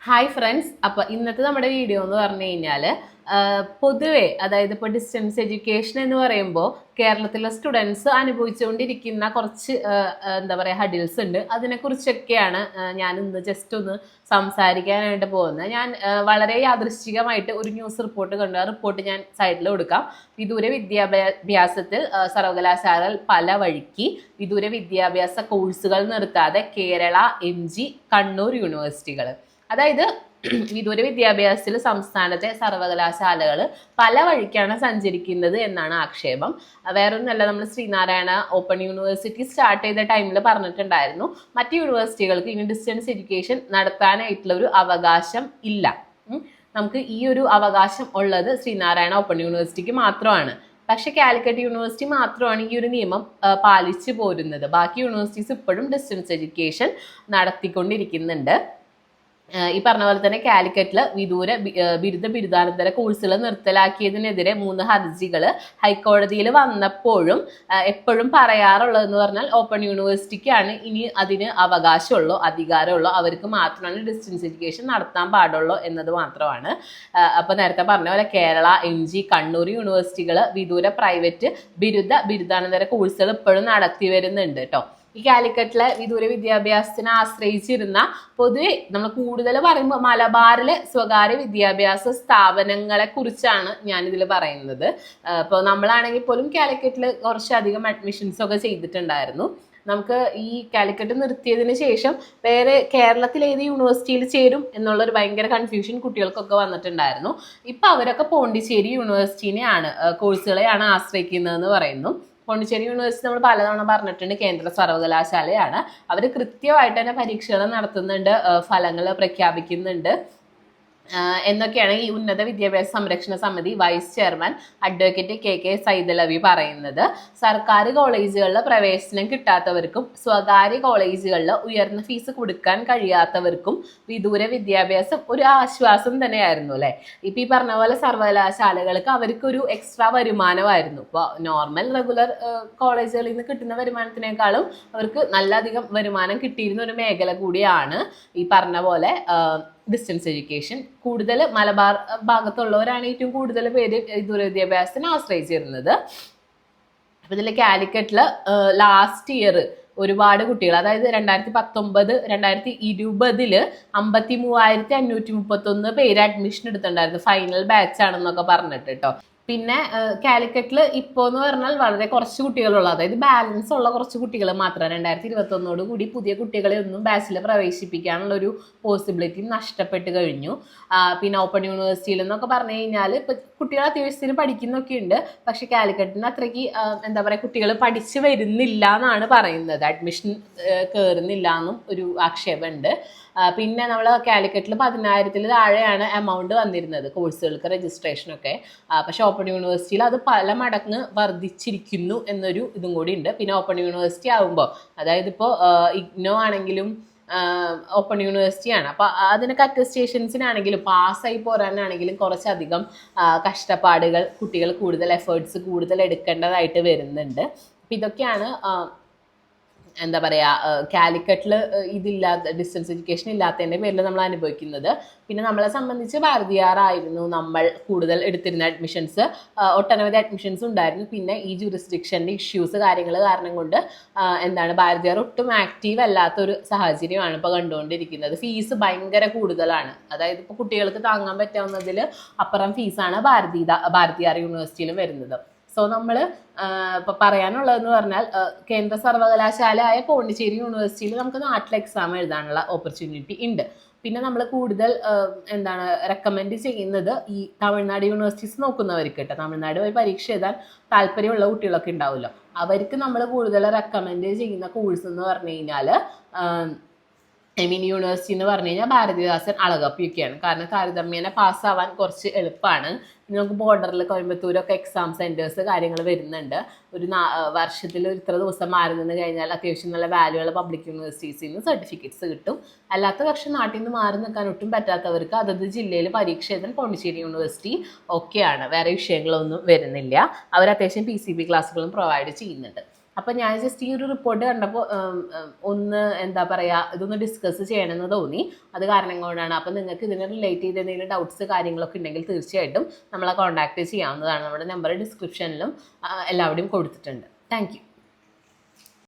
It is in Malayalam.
Hi friends. അപ്പോൾ ഇന്നത്തെ നമ്മുടെ വീഡിയോ എന്ന് പറഞ്ഞു കഴിഞ്ഞാൽ പൊതുവെ അതായത് ഇപ്പോൾ ഡിസ്റ്റൻസ് എഡ്യൂക്കേഷൻ എന്ന് പറയുമ്പോൾ കേരളത്തിലെ സ്റ്റുഡൻസ് അനുഭവിച്ചുകൊണ്ടിരിക്കുന്ന കുറച്ച് എന്താ പറയുക ഹഡിൽസ് ഉണ്ട്. അതിനെക്കുറിച്ചൊക്കെയാണ് ഞാൻ ഇന്ന് ജസ്റ്റ് ഒന്ന് സംസാരിക്കാനായിട്ട് പോകുന്നത്. ഞാൻ വളരെ യാദൃശ്ചികമായിട്ട് ഒരു ന്യൂസ് റിപ്പോർട്ട് കണ്ടു. ആ റിപ്പോർട്ട് ഞാൻ സൈഡിൽ കൊടുക്കാം. വിദൂര വിദ്യാഭ്യാസത്തിൽ സർവകലാശാലകൾ പല വഴിക്ക് വിദൂര വിദ്യാഭ്യാസ കോഴ്സുകൾ നിർത്താതെ കേരള, MG, കണ്ണൂർ യൂണിവേഴ്സിറ്റികൾ, അതായത് വിദൂര വിദ്യാഭ്യാസത്തിൽ സംസ്ഥാനത്തെ സർവകലാശാലകൾ പല വഴിക്കാണ് സഞ്ചരിക്കുന്നത് എന്നാണ് ആക്ഷേപം. വേറൊന്നുമല്ല, നമ്മൾ ശ്രീനാരായണ ഓപ്പൺ യൂണിവേഴ്സിറ്റി സ്റ്റാർട്ട് ചെയ്ത ടൈമിൽ പറഞ്ഞിട്ടുണ്ടായിരുന്നു മറ്റ് യൂണിവേഴ്സിറ്റികൾക്ക് ഇനി ഡിസ്റ്റൻസ് എഡ്യൂക്കേഷൻ നടത്താനായിട്ടുള്ള ഒരു അവകാശം ഇല്ല. നമുക്ക് ഈ ഒരു അവകാശം ഉള്ളത് ശ്രീനാരായണ ഓപ്പൺ യൂണിവേഴ്സിറ്റിക്ക് മാത്രമാണ്. പക്ഷെ കാലിക്കറ്റ് യൂണിവേഴ്സിറ്റി മാത്രമാണ് ഈ ഒരു നിയമം പാലിച്ചു പോരുന്നത്. ബാക്കി യൂണിവേഴ്സിറ്റീസ് ഇപ്പോഴും ഡിസ്റ്റൻസ് എഡ്യൂക്കേഷൻ നടത്തിക്കൊണ്ടിരിക്കുന്നുണ്ട്. ഈ പറഞ്ഞ പോലെ തന്നെ കാലിക്കറ്റിൽ വിദൂര ബിരുദാനന്തര കോഴ്സുകൾ നിർത്തലാക്കിയതിനെതിരെ 3 ഹർജികൾ ഹൈക്കോടതിയിൽ വന്നപ്പോഴും എപ്പോഴും പറയാറുള്ളതെന്ന് പറഞ്ഞാൽ ഓപ്പൺ യൂണിവേഴ്സിറ്റിക്കാണ് ഇനി അതിന് അവകാശമുള്ളൂ, അധികാരമുള്ളൂ, അവർക്ക് മാത്രമാണ് ഡിസ്റ്റൻസ് എഡ്യൂക്കേഷൻ നടത്താൻ പാടുള്ളൂ എന്നത് മാത്രമാണ്. അപ്പോൾ നേരത്തെ പറഞ്ഞ പോലെ കേരള, MG, കണ്ണൂർ യൂണിവേഴ്സിറ്റികൾ വിദൂര പ്രൈവറ്റ് ബിരുദാനന്തര കോഴ്സുകൾ ഇപ്പോഴും നടത്തി വരുന്നുണ്ട് കേട്ടോ. ഈ കാലിക്കറ്റിലെ വിദൂര വിദ്യാഭ്യാസത്തിനെ ആശ്രയിച്ചിരുന്ന പൊതുവെ നമ്മൾ കൂടുതൽ പറയുമ്പോൾ മലബാറിലെ സ്വകാര്യ വിദ്യാഭ്യാസ സ്ഥാപനങ്ങളെ കുറിച്ചാണ് ഞാനിതിൽ പറയുന്നത്. ഇപ്പോൾ നമ്മളാണെങ്കിൽ പോലും കാലിക്കറ്റിൽ കുറച്ചധികം അഡ്മിഷൻസ് ഒക്കെ ചെയ്തിട്ടുണ്ടായിരുന്നു. നമുക്ക് ഈ കാലിക്കറ്റ് നിർത്തിയതിന് ശേഷം വേറെ കേരളത്തിൽ ഏത് യൂണിവേഴ്സിറ്റിയിൽ ചേരും എന്നുള്ളൊരു ഭയങ്കര കൺഫ്യൂഷൻ കുട്ടികൾക്കൊക്കെ വന്നിട്ടുണ്ടായിരുന്നു. ഇപ്പം അവരൊക്കെ പോണ്ടിച്ചേരി യൂണിവേഴ്സിറ്റിനെയാണ് കോഴ്സുകളെയാണ് ആശ്രയിക്കുന്നതെന്ന് പറയുന്നു. പോണ്ടിച്ചേരി യൂണിവേഴ്സിറ്റി നമ്മൾ പലതവണ പറഞ്ഞിട്ടുണ്ട് കേന്ദ്ര സർവകലാശാലയാണ്. അവർ കൃത്യമായിട്ട് തന്നെ പരീക്ഷകൾ നടത്തുന്നുണ്ട്, ഫലങ്ങൾ പ്രഖ്യാപിക്കുന്നുണ്ട് എന്നൊക്കെയാണ് ഈ ഉന്നത വിദ്യാഭ്യാസ സംരക്ഷണ സമിതി vice chairman advocate KK Saidalavi പറയുന്നത്. സർക്കാർ കോളേജുകളിൽ പ്രവേശനം കിട്ടാത്തവർക്കും സ്വകാര്യ കോളേജുകളിൽ ഉയർന്ന ഫീസ് കൊടുക്കാൻ കഴിയാത്തവർക്കും വിദൂര വിദ്യാഭ്യാസം ഒരു ആശ്വാസം തന്നെയായിരുന്നു അല്ലേ. ഇപ്പം ഈ പറഞ്ഞ പോലെ സർവകലാശാലകൾക്ക് അവർക്കൊരു എക്സ്ട്രാ വരുമാനമായിരുന്നു. ഇപ്പോൾ നോർമൽ റെഗുലർ കോളേജുകളിൽ നിന്ന് കിട്ടുന്ന വരുമാനത്തിനേക്കാളും അവർക്ക് നല്ലധികം വരുമാനം കിട്ടിയിരുന്ന ഒരു മേഖല കൂടിയാണ് ഈ പറഞ്ഞ പോലെ ഡിസ്റ്റൻസ് എഡ്യൂക്കേഷൻ. കൂടുതൽ മലബാർ ഭാഗത്തുള്ളവരാണ് ഏറ്റവും കൂടുതൽ പേര് വിദൂര വിദ്യാഭ്യാസത്തിന് ആശ്രയിച്ചിരുന്നത്. അപ്പം ഇതിൽ കാലിക്കറ്റിൽ ലാസ്റ്റ് ഇയർ ഒരുപാട് കുട്ടികൾ, അതായത് 2019, 2020 53,531 പേര് അഡ്മിഷൻ എടുത്തിട്ടുണ്ടായിരുന്നു. ഫൈനൽ ബാച്ച് ആണെന്നൊക്കെ പറഞ്ഞിട്ട് കേട്ടോ. പിന്നെ കാലിക്കറ്റിൽ ഇപ്പോൾ എന്ന് പറഞ്ഞാൽ വളരെ കുറച്ച് കുട്ടികളുള്ള, അതായത് ബാലൻസ് ഉള്ള കുറച്ച് കുട്ടികൾ മാത്രം. 2021 കൂടി പുതിയ കുട്ടികളെ ഒന്നും ബാച്ചിൽ പ്രവേശിപ്പിക്കാനുള്ളൊരു പോസിബിലിറ്റി നഷ്ടപ്പെട്ട് കഴിഞ്ഞു. പിന്നെ ഓപ്പൺ യൂണിവേഴ്സിറ്റിയിൽ എന്നൊക്കെ പറഞ്ഞു കഴിഞ്ഞാൽ ഇപ്പോൾ കുട്ടികൾ അത്യാവശ്യത്തിന് പഠിക്കുന്നൊക്കെ ഉണ്ട്. പക്ഷെ കാലിക്കറ്റിന് അത്രയ്ക്ക് എന്താ പറയുക, കുട്ടികൾ പഠിച്ചു വരുന്നില്ല എന്നാണ് പറയുന്നത്. അഡ്മിഷൻ കയറുന്നില്ല എന്നും ഒരു ആക്ഷേപമുണ്ട്. പിന്നെ നമ്മൾ കാലിക്കറ്റിൽ 10,000-ൽ താഴെയാണ് എമൗണ്ട് വന്നിരുന്നത് കോഴ്സുകൾക്ക് രജിസ്ട്രേഷനൊക്കെ. പക്ഷെ ഓപ്പൺ യൂണിവേഴ്സിറ്റിയിൽ അത് പല മടങ്ങ് വർദ്ധിച്ചിരിക്കുന്നു എന്നൊരു ഇതും കൂടി ഉണ്ട്. പിന്നെ ഓപ്പൺ യൂണിവേഴ്സിറ്റി ആകുമ്പോൾ, അതായത് ഇപ്പോൾ ഇഗ്നോ ആണെങ്കിലും ഓപ്പൺ യൂണിവേഴ്സിറ്റിയാണ്. അപ്പോൾ അതിനൊക്കെ അറ്റസ്റ്റേഷൻസിനാണെങ്കിലും പാസ്സായി പോരാനാണെങ്കിലും കുറച്ചധികം കഷ്ടപ്പാടുകൾ, കുട്ടികൾ കൂടുതൽ എഫേർട്സ് കൂടുതൽ എടുക്കേണ്ടതായിട്ട് വരുന്നുണ്ട്. അപ്പം ഇതൊക്കെയാണ് എന്താ പറയുക കാലിക്കറ്റിൽ ഇതില്ലാത്ത ഡിസ്റ്റൻസ് എഡ്യൂക്കേഷൻ ഇല്ലാത്തതിൻ്റെ പേരിൽ നമ്മൾ അനുഭവിക്കുന്നത്. പിന്നെ നമ്മളെ സംബന്ധിച്ച് ഭാരതിയാറായിരുന്നു നമ്മൾ കൂടുതൽ എടുത്തിരുന്ന അഡ്മിഷൻസ്. ഒട്ടനവധി അഡ്മിഷൻസ് ഉണ്ടായിരുന്നു. പിന്നെ ഈ ജൂറിസ്ഡിക്ഷൻ്റെ ഇഷ്യൂസ് കാര്യങ്ങൾ കാരണം കൊണ്ട് ഭാരതിയാർ ഒട്ടും ആക്റ്റീവ് അല്ലാത്തൊരു സാഹചര്യമാണ് ഇപ്പോൾ കണ്ടുകൊണ്ടിരിക്കുന്നത്. ഫീസ് ഭയങ്കര കൂടുതലാണ്. അതായത് ഇപ്പോൾ കുട്ടികൾക്ക് താങ്ങാൻ പറ്റാവുന്നതിൽ അപ്പുറം ഫീസാണ് ഭാരതിയാർ യൂണിവേഴ്സിറ്റിയിലും വരുന്നത്. സോ നമ്മൾ ഇപ്പോൾ പറയാനുള്ളതെന്ന് പറഞ്ഞാൽ കേന്ദ്ര സർവകലാശാലയായ പോണ്ടിച്ചേരി യൂണിവേഴ്സിറ്റിയിൽ നമുക്ക് നാട്ടിൽ എക്സാം എഴുതാനുള്ള ഓപ്പർച്യൂണിറ്റി ഉണ്ട്. പിന്നെ നമ്മൾ കൂടുതൽ റെക്കമെൻഡ് ചെയ്യുന്നത് ഈ തമിഴ്നാട് യൂണിവേഴ്സിറ്റീസ് നോക്കുന്നവർക്ക് കേട്ടോ. തമിഴ്നാട് പോയി പരീക്ഷ എഴുതാൻ താല്പര്യമുള്ള കുട്ടികളൊക്കെ ഉണ്ടാവുമല്ലോ, അവർക്ക് നമ്മൾ കൂടുതൽ റെക്കമെൻഡ് ചെയ്യുന്ന കോഴ്സ് എന്ന് പറഞ്ഞു കഴിഞ്ഞാൽ യൂണിവേഴ്സിറ്റി എന്ന് പറഞ്ഞു കഴിഞ്ഞാൽ ഭാരതിദാസൻ, അളഗപ്പിയൊക്കെയാണ്. കാരണം താരതമ്യേന പാസ്സാവാൻ കുറച്ച് എളുപ്പമാണ്. നമുക്ക് ബോർഡറിൽ കോയമ്പത്തൂരൊക്കെ എക്സാം സെൻറ്റേഴ്സ് കാര്യങ്ങൾ വരുന്നുണ്ട്. ഒരു വർഷത്തിൽ ഇത്ര ദിവസം മാറി നിന്ന് കഴിഞ്ഞാൽ അത്യാവശ്യം നല്ല വാല്യൂള്ള പബ്ലിക് യൂണിവേഴ്സിറ്റീസിൽ നിന്ന് സർട്ടിഫിക്കറ്റ്സ് കിട്ടും. അല്ലാത്ത പക്ഷം നാട്ടിൽ നിന്ന് മാറി നിൽക്കാൻ ഒട്ടും പറ്റാത്തവർക്ക് അതത് ജില്ലയിൽ പരീക്ഷ എഴുതാൻ പോണ്ടിച്ചേരി യൂണിവേഴ്സിറ്റി ഒക്കെയാണ്. വേറെ വിഷയങ്ങളൊന്നും വരുന്നില്ല. അവർ അത്യാവശ്യം PCB ക്ലാസ്സുകളും പ്രൊവൈഡ് ചെയ്യുന്നുണ്ട്. അപ്പം ഞാൻ ജസ്റ്റ് ഈ ഒരു റിപ്പോർട്ട് കണ്ടപ്പോൾ ഒന്ന് എന്താ പറയുക ഇതൊന്ന് ഡിസ്കസ് ചെയ്യണമെന്ന് തോന്നി. അത് കാരണം കൊണ്ടാണ്. അപ്പം നിങ്ങൾക്ക് ഇതിനെ റിലേറ്റ് ചെയ്ത് എന്തെങ്കിലും ഡൗട്ട്സ് കാര്യങ്ങളൊക്കെ ഉണ്ടെങ്കിൽ തീർച്ചയായിട്ടും നമ്മളെ കോൺടാക്ട് ചെയ്യാവുന്നതാണ്. നമ്മുടെ നമ്പർ ഡിസ്ക്രിപ്ഷനിലും എല്ലാവരുടെയും കൊടുത്തിട്ടുണ്ട്. Thank you.